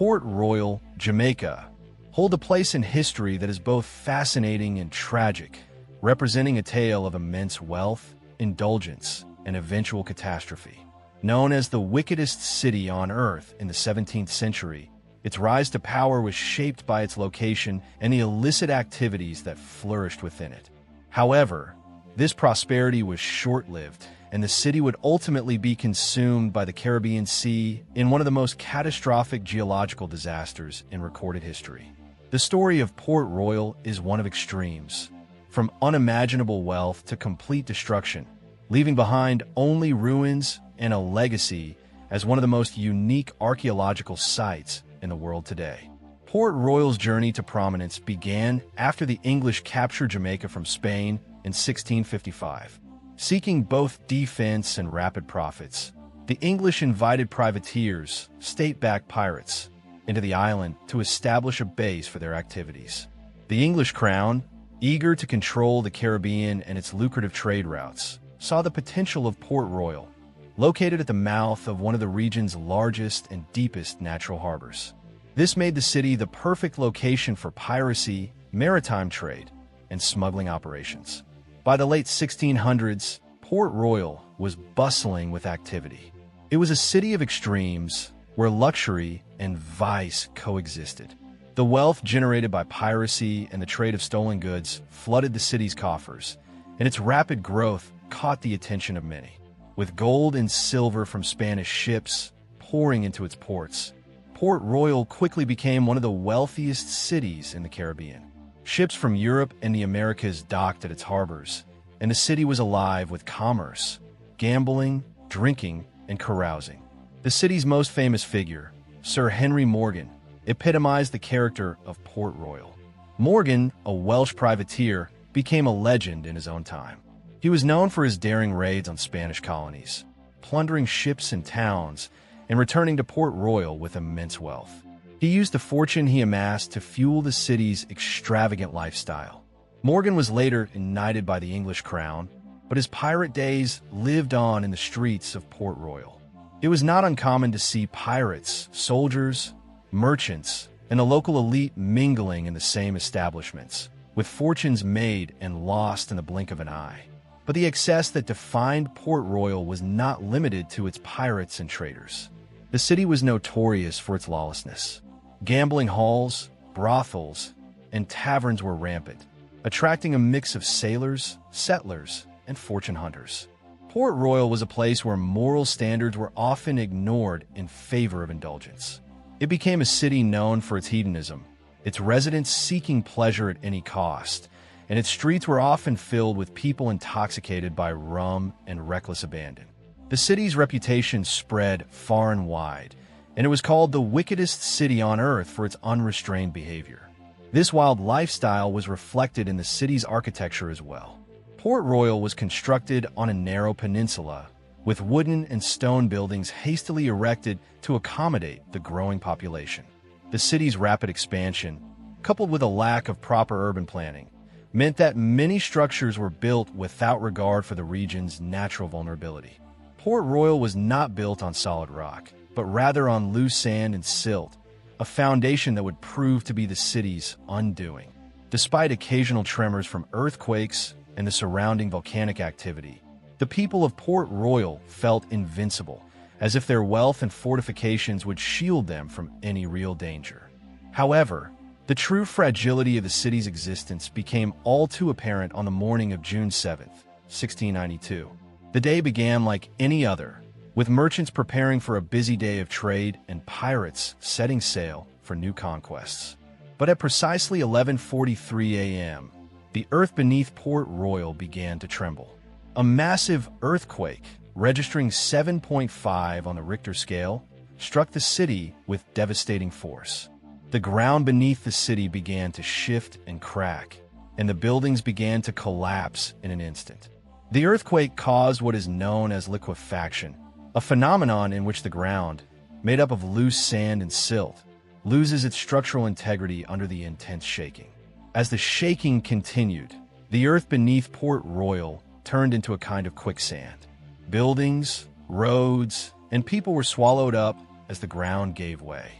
Port Royal, Jamaica, hold a place in history that is both fascinating and tragic, representing a tale of immense wealth, indulgence, and eventual catastrophe. Known as the wickedest city on earth in the 17th century, its rise to power was shaped by its location and the illicit activities that flourished within it. However, this prosperity was short-lived, and the city would ultimately be consumed by the Caribbean Sea in one of the most catastrophic geological disasters in recorded history. The story of Port Royal is one of extremes, from unimaginable wealth to complete destruction, leaving behind only ruins and a legacy as one of the most unique archaeological sites in the world today. Port Royal's journey to prominence began after the English captured Jamaica from Spain in 1655. Seeking both defense and rapid profits, the English invited privateers, state-backed pirates, into the island to establish a base for their activities. The English crown, eager to control the Caribbean and its lucrative trade routes, saw the potential of Port Royal, located at the mouth of one of the region's largest and deepest natural harbors. This made the city the perfect location for piracy, maritime trade, and smuggling operations. By the late 1600s, Port Royal was bustling with activity. It was a city of extremes where luxury and vice coexisted. The wealth generated by piracy and the trade of stolen goods flooded the city's coffers, and its rapid growth caught the attention of many. With gold and silver from Spanish ships pouring into its ports, Port Royal quickly became one of the wealthiest cities in the Caribbean. Ships from Europe and the Americas docked at its harbors, and the city was alive with commerce, gambling, drinking, and carousing. The city's most famous figure, Sir Henry Morgan, epitomized the character of Port Royal. Morgan, a Welsh privateer, became a legend in his own time. He was known for his daring raids on Spanish colonies, plundering ships and towns, and returning to Port Royal with immense wealth. He used the fortune he amassed to fuel the city's extravagant lifestyle. Morgan was later knighted by the English crown, but his pirate days lived on in the streets of Port Royal. It was not uncommon to see pirates, soldiers, merchants, and the local elite mingling in the same establishments, with fortunes made and lost in the blink of an eye. But the excess that defined Port Royal was not limited to its pirates and traders. The city was notorious for its lawlessness. Gambling halls, brothels, and taverns were rampant, attracting a mix of sailors, settlers, and fortune hunters. Port Royal was a place where moral standards were often ignored in favor of indulgence. It became a city known for its hedonism, its residents seeking pleasure at any cost, and its streets were often filled with people intoxicated by rum and reckless abandon. The city's reputation spread far and wide, and it was called the wickedest city on earth for its unrestrained behavior. This wild lifestyle was reflected in the city's architecture as well. Port Royal was constructed on a narrow peninsula, with wooden and stone buildings hastily erected to accommodate the growing population. The city's rapid expansion, coupled with a lack of proper urban planning, meant that many structures were built without regard for the region's natural vulnerability. Port Royal was not built on solid rock, but rather on loose sand and silt, a foundation that would prove to be the city's undoing. Despite occasional tremors from earthquakes and the surrounding volcanic activity, the people of Port Royal felt invincible, as if their wealth and fortifications would shield them from any real danger. However, the true fragility of the city's existence became all too apparent on the morning of June 7, 1692. The day began like any other, with merchants preparing for a busy day of trade and pirates setting sail for new conquests. But at precisely 11:43 a.m., the earth beneath Port Royal began to tremble. A massive earthquake, registering 7.5 on the Richter scale, struck the city with devastating force. The ground beneath the city began to shift and crack, and the buildings began to collapse in an instant. The earthquake caused what is known as liquefaction, a phenomenon in which the ground, made up of loose sand and silt, loses its structural integrity under the intense shaking. As the shaking continued, the earth beneath Port Royal turned into a kind of quicksand. Buildings, roads, and people were swallowed up as the ground gave way.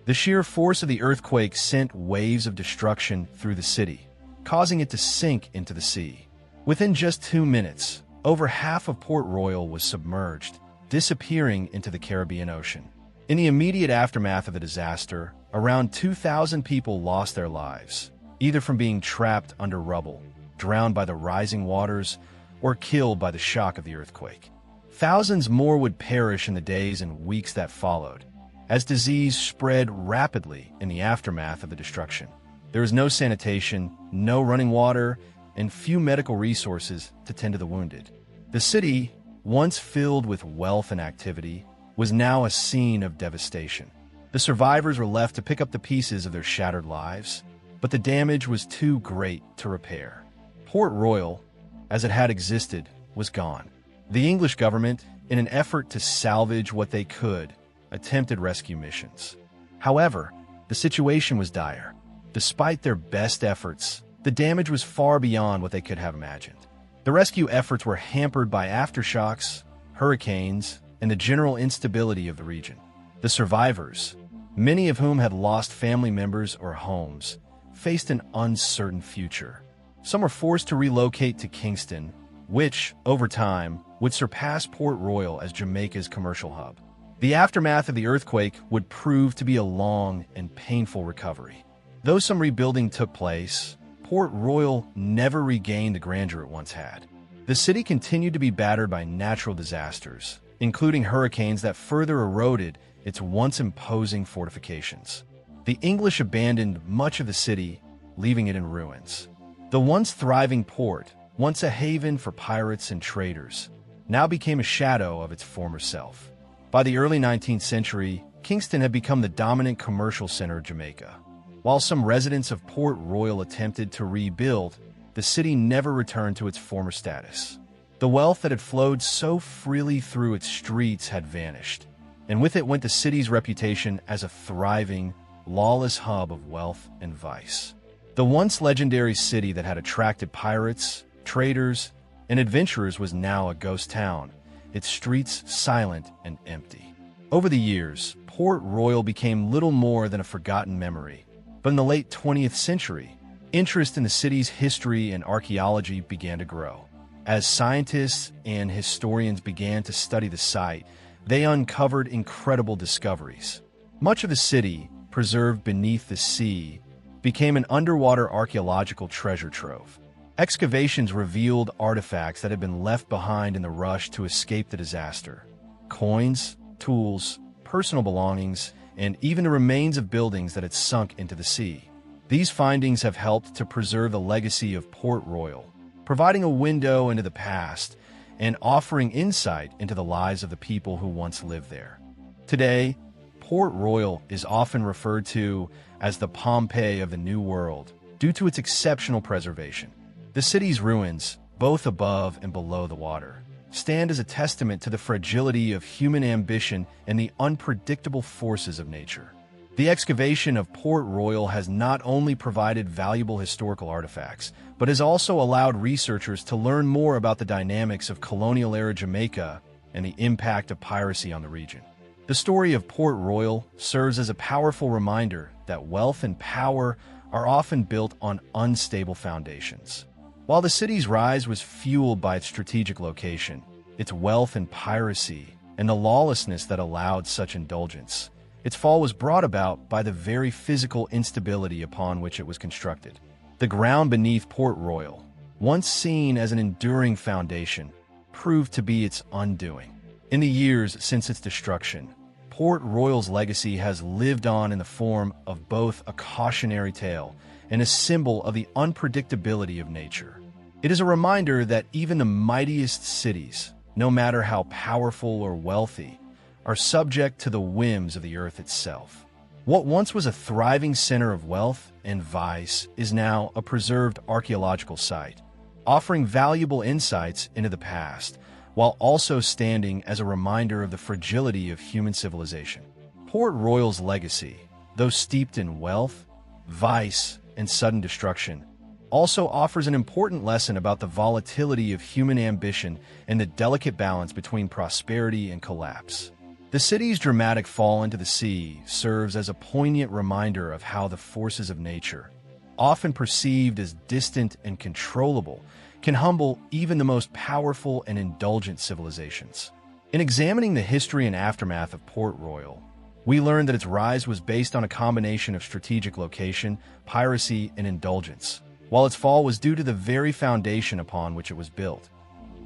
The sheer force of the earthquake sent waves of destruction through the city, causing it to sink into the sea. Within just 2 minutes, over half of Port Royal was submerged, disappearing into the Caribbean Ocean. In the immediate aftermath of the disaster, around 2,000 people lost their lives, either from being trapped under rubble, drowned by the rising waters, or killed by the shock of the earthquake. Thousands more would perish in the days and weeks that followed, as disease spread rapidly in the aftermath of the destruction. There was no sanitation, no running water, and few medical resources to tend to the wounded. The city, once filled with wealth and activity, was now a scene of devastation. The survivors were left to pick up the pieces of their shattered lives, but the damage was too great to repair. Port Royal, as it had existed, was gone. The English government, in an effort to salvage what they could, attempted rescue missions. However, the situation was dire. Despite their best efforts, the damage was far beyond what they could have imagined. The rescue efforts were hampered by aftershocks, hurricanes, and the general instability of the region. The survivors, many of whom had lost family members or homes, faced an uncertain future. Some were forced to relocate to Kingston, which, over time, would surpass Port Royal as Jamaica's commercial hub. The aftermath of the earthquake would prove to be a long and painful recovery. Though some rebuilding took place, Port Royal never regained the grandeur it once had. The city continued to be battered by natural disasters, including hurricanes that further eroded its once imposing fortifications. The English abandoned much of the city, leaving it in ruins. The once thriving port, once a haven for pirates and traders, now became a shadow of its former self. By the early 19th century, Kingston had become the dominant commercial center of Jamaica. While some residents of Port Royal attempted to rebuild, the city never returned to its former status. The wealth that had flowed so freely through its streets had vanished, and with it went the city's reputation as a thriving, lawless hub of wealth and vice. The once legendary city that had attracted pirates, traders, and adventurers was now a ghost town, its streets silent and empty. Over the years, Port Royal became little more than a forgotten memory. But in the late 20th century, interest in the city's history and archaeology began to grow. As scientists and historians began to study the site, they uncovered incredible discoveries. Much of the city, preserved beneath the sea, became an underwater archaeological treasure trove. Excavations revealed artifacts that had been left behind in the rush to escape the disaster. Coins, tools, personal belongings, and even the remains of buildings that had sunk into the sea. These findings have helped to preserve the legacy of Port Royal, providing a window into the past and offering insight into the lives of the people who once lived there. Today, Port Royal is often referred to as the Pompeii of the New World due to its exceptional preservation. The city's ruins, both above and below the water, stand as a testament to the fragility of human ambition and the unpredictable forces of nature. The excavation of Port Royal has not only provided valuable historical artifacts, but has also allowed researchers to learn more about the dynamics of colonial-era Jamaica and the impact of piracy on the region. The story of Port Royal serves as a powerful reminder that wealth and power are often built on unstable foundations. While the city's rise was fueled by its strategic location, its wealth and piracy, and the lawlessness that allowed such indulgence, its fall was brought about by the very physical instability upon which it was constructed. The ground beneath Port Royal, once seen as an enduring foundation, proved to be its undoing. In the years since its destruction, Port Royal's legacy has lived on in the form of both a cautionary tale and a symbol of the unpredictability of nature. It is a reminder that even the mightiest cities, no matter how powerful or wealthy, are subject to the whims of the earth itself. What once was a thriving center of wealth and vice is now a preserved archaeological site, offering valuable insights into the past, while also standing as a reminder of the fragility of human civilization. Port Royal's legacy, though steeped in wealth, vice, and sudden destruction, also offers an important lesson about the volatility of human ambition and the delicate balance between prosperity and collapse. The city's dramatic fall into the sea serves as a poignant reminder of how the forces of nature, often perceived as distant and controllable, can humble even the most powerful and indulgent civilizations. In examining the history and aftermath of Port Royal, we learned that its rise was based on a combination of strategic location, piracy, and indulgence, while its fall was due to the very foundation upon which it was built,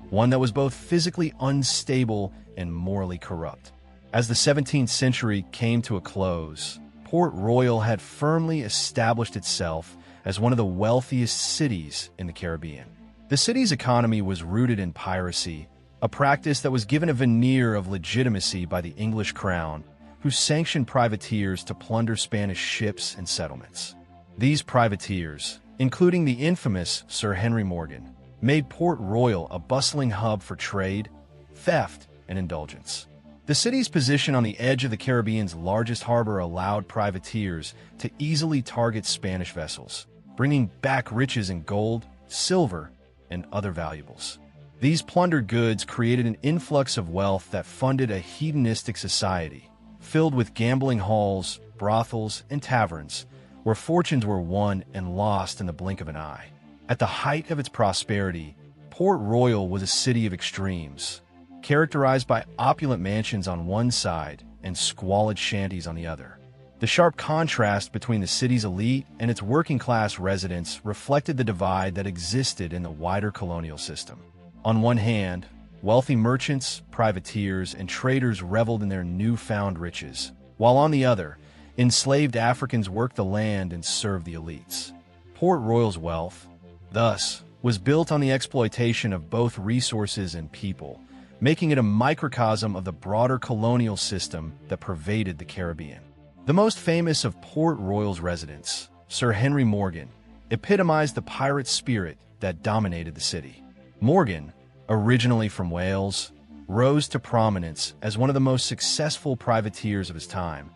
one that was both physically unstable and morally corrupt. As the 17th century came to a close, Port Royal had firmly established itself as one of the wealthiest cities in the Caribbean. The city's economy was rooted in piracy, a practice that was given a veneer of legitimacy by the English crown, who sanctioned privateers to plunder Spanish ships and settlements. These privateers, including the infamous Sir Henry Morgan, made Port Royal a bustling hub for trade, theft, and indulgence. The city's position on the edge of the Caribbean's largest harbor allowed privateers to easily target Spanish vessels, bringing back riches in gold, silver, and other valuables. These plundered goods created an influx of wealth that funded a hedonistic society, filled with gambling halls, brothels, and taverns, where fortunes were won and lost in the blink of an eye. At the height of its prosperity, Port Royal was a city of extremes, characterized by opulent mansions on one side and squalid shanties on the other. The sharp contrast between the city's elite and its working-class residents reflected the divide that existed in the wider colonial system. On one hand, wealthy merchants, privateers, and traders reveled in their newfound riches, while on the other, enslaved Africans worked the land and served the elites. Port Royal's wealth, thus, was built on the exploitation of both resources and people, making it a microcosm of the broader colonial system that pervaded the Caribbean. The most famous of Port Royal's residents, Sir Henry Morgan, epitomized the pirate spirit that dominated the city. Morgan, originally from Wales, rose to prominence as one of the most successful privateers of his time,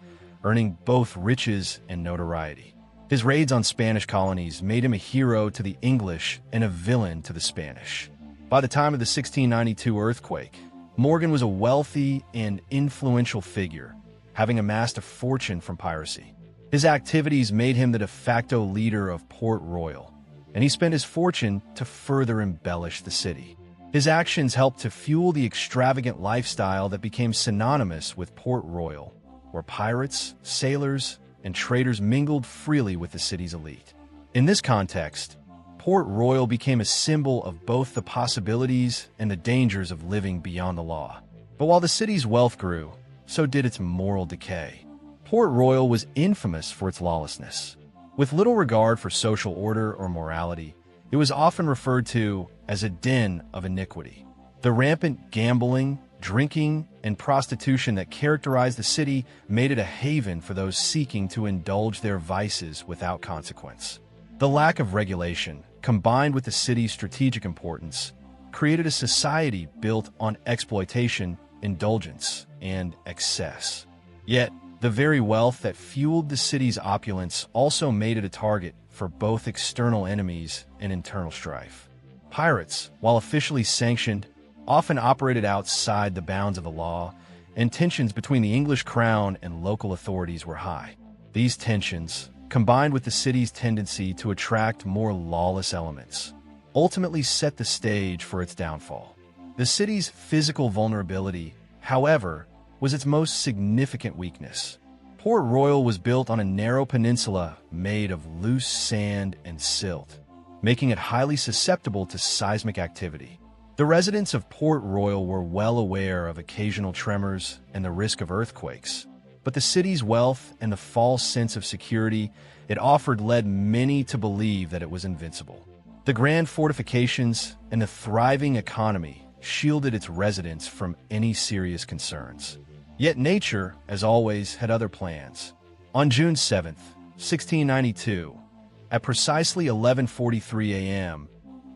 earning both riches and notoriety. His raids on Spanish colonies made him a hero to the English and a villain to the Spanish. By the time of the 1692 earthquake, Morgan was a wealthy and influential figure, having amassed a fortune from piracy. His activities made him the de facto leader of Port Royal, and he spent his fortune to further embellish the city. His actions helped to fuel the extravagant lifestyle that became synonymous with Port Royal, where pirates, sailors, and traders mingled freely with the city's elite. In this context, Port Royal became a symbol of both the possibilities and the dangers of living beyond the law. But while the city's wealth grew, so did its moral decay. Port Royal was infamous for its lawlessness. With little regard for social order or morality, it was often referred to as a den of iniquity. The rampant gambling, drinking, and prostitution that characterized the city made it a haven for those seeking to indulge their vices without consequence. The lack of regulation, combined with the city's strategic importance, created a society built on exploitation, indulgence, and excess. Yet, the very wealth that fueled the city's opulence also made it a target for both external enemies and internal strife. Pirates, while officially sanctioned, often operated outside the bounds of the law, and tensions between the English crown and local authorities were high. These tensions, combined with the city's tendency to attract more lawless elements, ultimately set the stage for its downfall. The city's physical vulnerability, however, was its most significant weakness. Port Royal was built on a narrow peninsula made of loose sand and silt, making it highly susceptible to seismic activity. The residents of Port Royal were well aware of occasional tremors and the risk of earthquakes, but the city's wealth and the false sense of security it offered led many to believe that it was invincible. The grand fortifications and the thriving economy shielded its residents from any serious concerns. Yet nature, as always, had other plans. On June 7, 1692, at precisely 11:43 a.m.,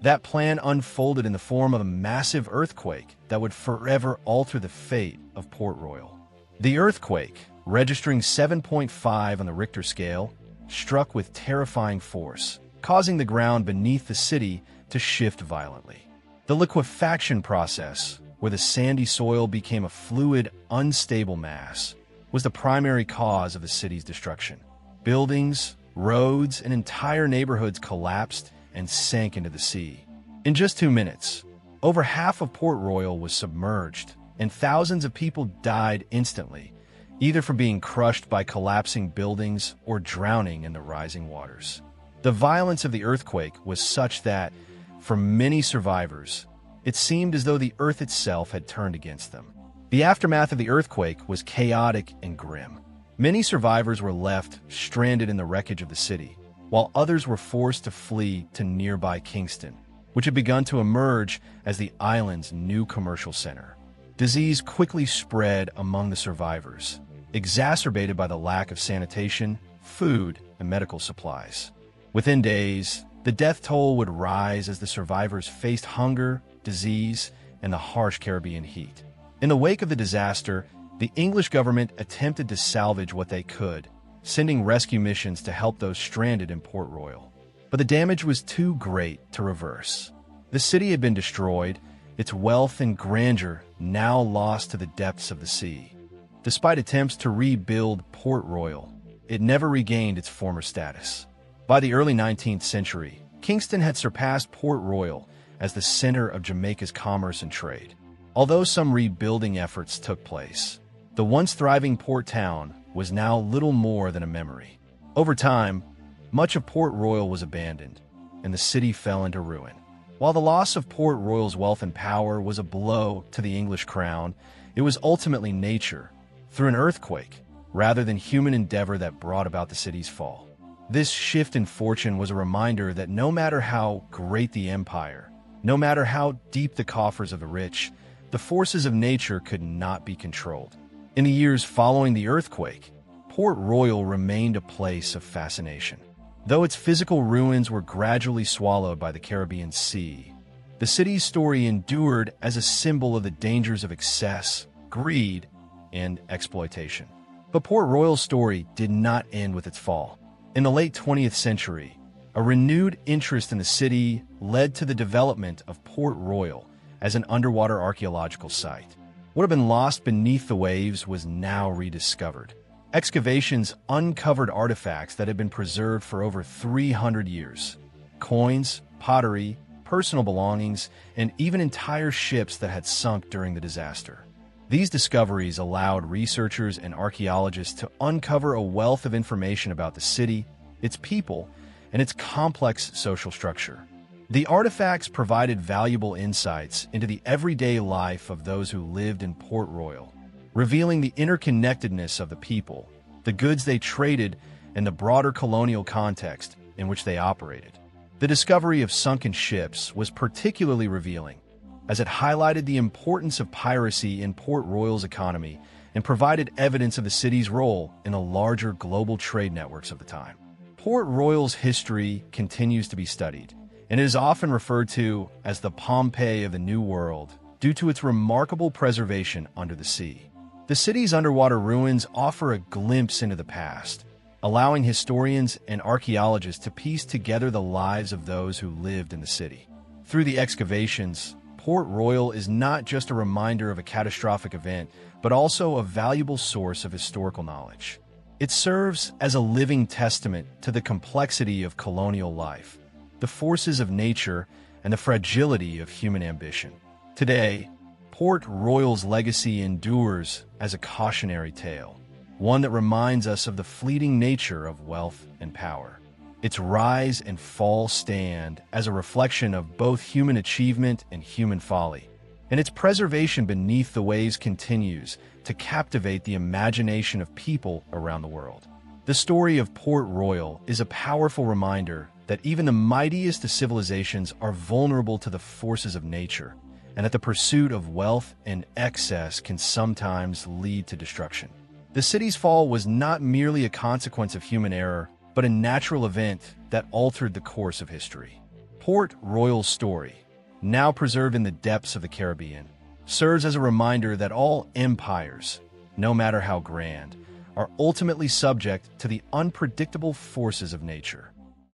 that plan unfolded in the form of a massive earthquake that would forever alter the fate of Port Royal. The earthquake, registering 7.5 on the Richter scale, struck with terrifying force, causing the ground beneath the city to shift violently. The liquefaction process, where the sandy soil became a fluid, unstable mass, was the primary cause of the city's destruction. Buildings, roads, and entire neighborhoods collapsed and sank into the sea. In just 2 minutes, over half of Port Royal was submerged, and thousands of people died instantly, either from being crushed by collapsing buildings or drowning in the rising waters. The violence of the earthquake was such that, for many survivors, it seemed as though the earth itself had turned against them. The aftermath of the earthquake was chaotic and grim. Many survivors were left stranded in the wreckage of the city, while others were forced to flee to nearby Kingston, which had begun to emerge as the island's new commercial center. Disease quickly spread among the survivors, exacerbated by the lack of sanitation, food, and medical supplies. Within days, the death toll would rise as the survivors faced hunger, disease, and the harsh Caribbean heat. In the wake of the disaster, the English government attempted to salvage what they could, sending rescue missions to help those stranded in Port Royal. But the damage was too great to reverse. The city had been destroyed, its wealth and grandeur now lost to the depths of the sea. Despite attempts to rebuild Port Royal, it never regained its former status. By the early 19th century, Kingston had surpassed Port Royal as the center of Jamaica's commerce and trade. Although some rebuilding efforts took place, the once thriving port town was now little more than a memory. Over time, much of Port Royal was abandoned, and the city fell into ruin. While the loss of Port Royal's wealth and power was a blow to the English crown, it was ultimately nature, through an earthquake, rather than human endeavor that brought about the city's fall. This shift in fortune was a reminder that no matter how great the empire, no matter how deep the coffers of the rich, the forces of nature could not be controlled. In the years following the earthquake, Port Royal remained a place of fascination. Though its physical ruins were gradually swallowed by the Caribbean Sea, the city's story endured as a symbol of the dangers of excess, greed, and exploitation. But Port Royal's story did not end with its fall. In the late 20th century, a renewed interest in the city led to the development of Port Royal as an underwater archaeological site. What had been lost beneath the waves was now rediscovered. Excavations uncovered artifacts that had been preserved for over 300 years. Coins, pottery, personal belongings, and even entire ships that had sunk during the disaster. These discoveries allowed researchers and archaeologists to uncover a wealth of information about the city, its people, and its complex social structure. The artifacts provided valuable insights into the everyday life of those who lived in Port Royal, revealing the interconnectedness of the people, the goods they traded, and the broader colonial context in which they operated. The discovery of sunken ships was particularly revealing, as it highlighted the importance of piracy in Port Royal's economy and provided evidence of the city's role in the larger global trade networks of the time. Port Royal's history continues to be studied, and it is often referred to as the Pompeii of the New World due to its remarkable preservation under the sea. The city's underwater ruins offer a glimpse into the past, allowing historians and archaeologists to piece together the lives of those who lived in the city. Through the excavations, Port Royal is not just a reminder of a catastrophic event, but also a valuable source of historical knowledge. It serves as a living testament to the complexity of colonial life, the forces of nature, and the fragility of human ambition. Today, Port Royal's legacy endures as a cautionary tale, one that reminds us of the fleeting nature of wealth and power. Its rise and fall stand as a reflection of both human achievement and human folly, and its preservation beneath the waves continues to captivate the imagination of people around the world. The story of Port Royal is a powerful reminder that even the mightiest of civilizations are vulnerable to the forces of nature, and that the pursuit of wealth and excess can sometimes lead to destruction. The city's fall was not merely a consequence of human error, but a natural event that altered the course of history. Port Royal's story, now preserved in the depths of the Caribbean, serves as a reminder that all empires, no matter how grand, are ultimately subject to the unpredictable forces of nature.